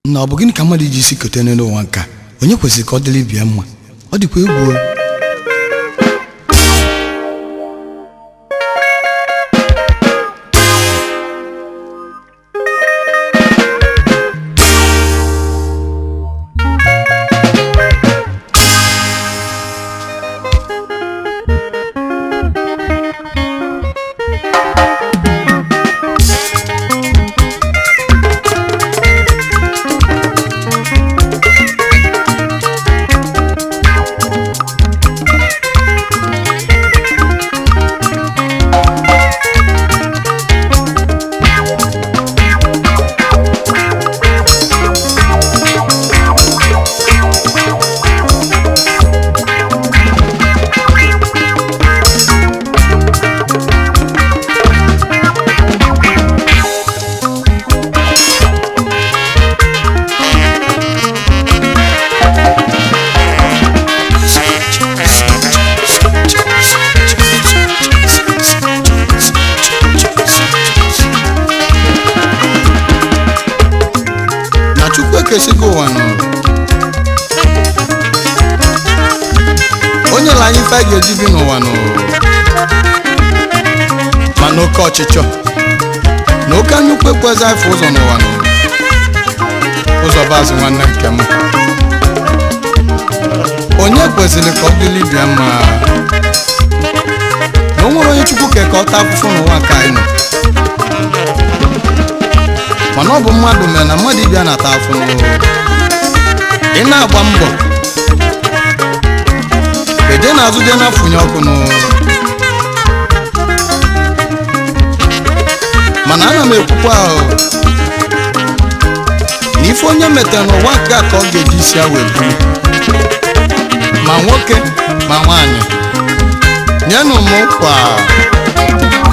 na ọ bụ gịnị ka mmadụ ji isi kote n'ụwa nka onye kwesịrị ka ọ dịrị bịa mma ọ dịkwa egwu kesigo ụwa onye la anyị ife a ga-eji bi n'ụwa ma n'oke ọchịchọ na oke nnukwu ekwezi afọ ụzọ n'ụwa ụzọ bazụ nwanne nke m onye kwesịrị ka ọ dịrị bịa mma na o nwere onye Chukwu ka ọ taa afụfụ n'ụwa nke anyị nọ mana ọ bụ mmadụ mere na mmadụ ịbịa na-ata afụ ị na-agba mbọ eje n'azụ je na-afụnye ọkụ mana ana m ekwukwa na ife onye metere n'ụwa nke a ka ọ ga-eji isi ya wee buru ma nwoke ma nwaanyị nyenụ m kwa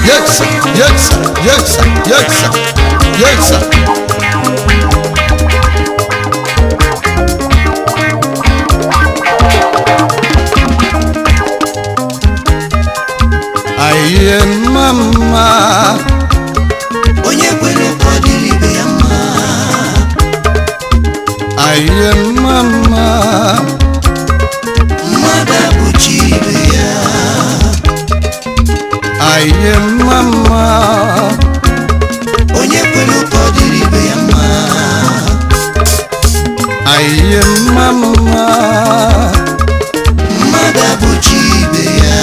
yeksa yeksa yeksa yeksa yeksa aye mama onye kwere ka ọ dịrị ibe ya mma aye mama mmadụ abụchi ibe ya aye mama onye kwere ka ọ dịrị ibe ya mma aye mama mmadụ abụchi ibe ya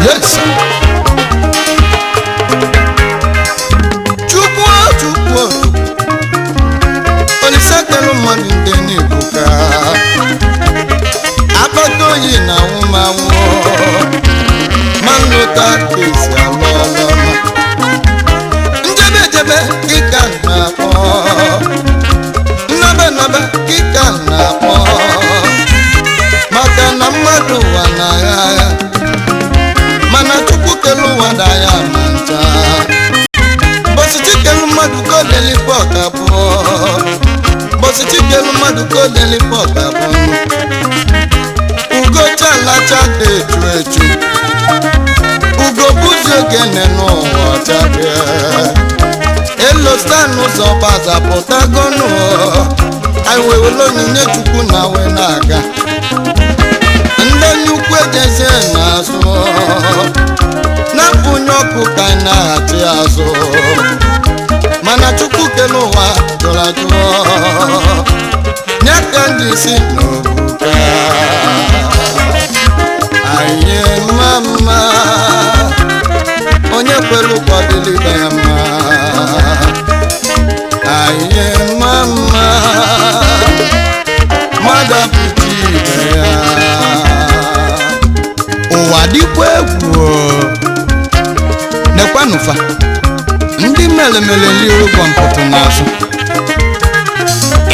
yes Chukwu Olisekelu mmadụ ndị n'Ibuka akpata oyi na nwụmanwụ ma nlụta kesi alụọlọma njebe ịka na-akpọ nnaba ịka na-akpọ maka na mmadụ ụwa na agha mana Chukwu kelu ụwa da ya ma ncha bọsịchikelu mmadụ ka o deli pọt abụọ bọsịchikelu mmadụ ka o deli pọt abụọ ugo chalacha dị echu ugo buzi ogene n'ụwa ọchabịa elostan ụzọ gbazapụtagonu anyị wewere onyinye Chukwu na we na-aga ndị nnukwu ejezie n'azụ na-apụnye ọkụ ka anyị na-aghachi azụ mana Chukwu kele ụwa jụrụ ajụ nye ka ndị si n'obuka anyị mama onye kwere ụkọ dịrị ibe ya mma anyị mama mmadụ apụta ibe ya ụwa dịkwa egwu nekwanụfa ndị melemele lie ụgwọ mpụtụ n'azụ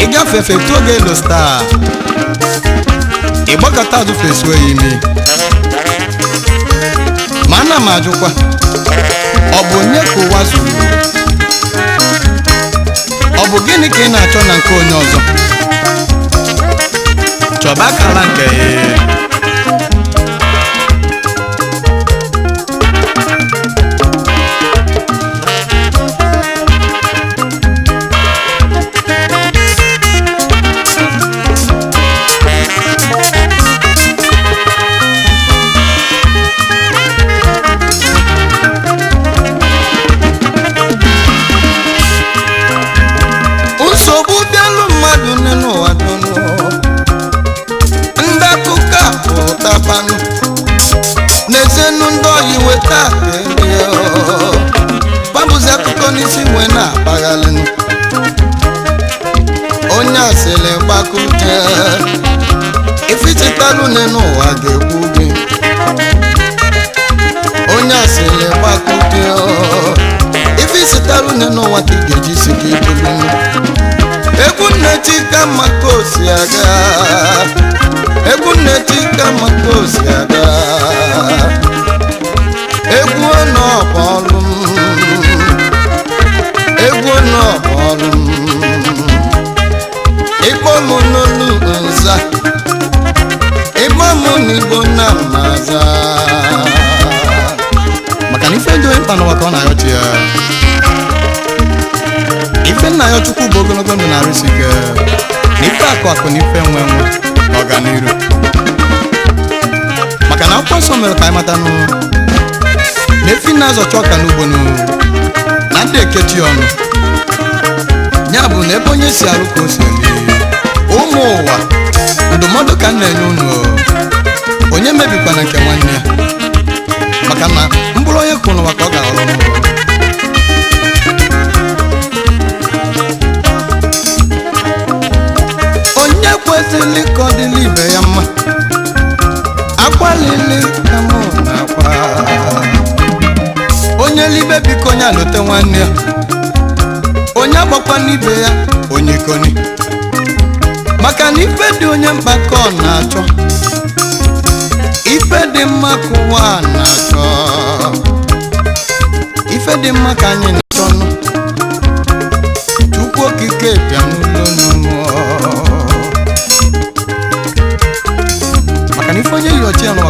ịgafefe toge elo star ịgbakọta azụ fesuo ya imi ma ana m ajụkwa ọ bụ onye ka ụwa zuru ọ bụ gịnị ka ị na-achọ na nke onye ọzọ chọba akara nke nsogbu bịalụ mmadụ n'ụwa donu ndị akụkọ pụtabanụ n'ezienu ndị oyi weta babụzi akụkọ n'isi nwe na-akpaghalịnụ onye asịrị gbakute ifititalụ n'ụwa ga-ekwu gị onye asịrị gbakute ifititalụ n'ụwa ka ị ga-eji si gị ibulu egwu nneti ka maka osi aga egwu nneti ka maka osi aga egwu ọnọbọlụ egwu ọnọbọlụ ịkpọ m n'olu nza ịkpọ m n'igbo na mmaza maka na ife ndo mkpa n'ụwa ka ọ na-ayọchi ya ife nna ya chukwu bụ ogologo ndụ na-arụsi ike na ife akụ na ife nwe na ọganiru maka na akwụkwọ nsọ mere ka anyị mata na efi na-azọcha ọka n'ugbo na ndị ekechi ọnụ ya bụ na ebe onye si arụ ka o si eli ụmụ ụwa ndụmọdụ ka m na-enye unu onye mebikwana nke nwanne ya maka na mbụrụ onye kwuru n'ụwa ka ọ ga-aghọrọ n'ụwa onye kwesịrị ka ọ dịla ibe ya mma akwalili ka mụ na-akwa onye libe biko onye alụte nwanne ya onye agbakwa n'ibe ya onye ikoni maka na ife dị onye mkpa ka ọ na-achọ ife dị mma ka ụwa na-achọ ife dị mma ka anyị na-achọ nụ Chukwu okike bịa n'ụlọ n'ụmụ maka na ife onye yi ọchị ya n'ụwa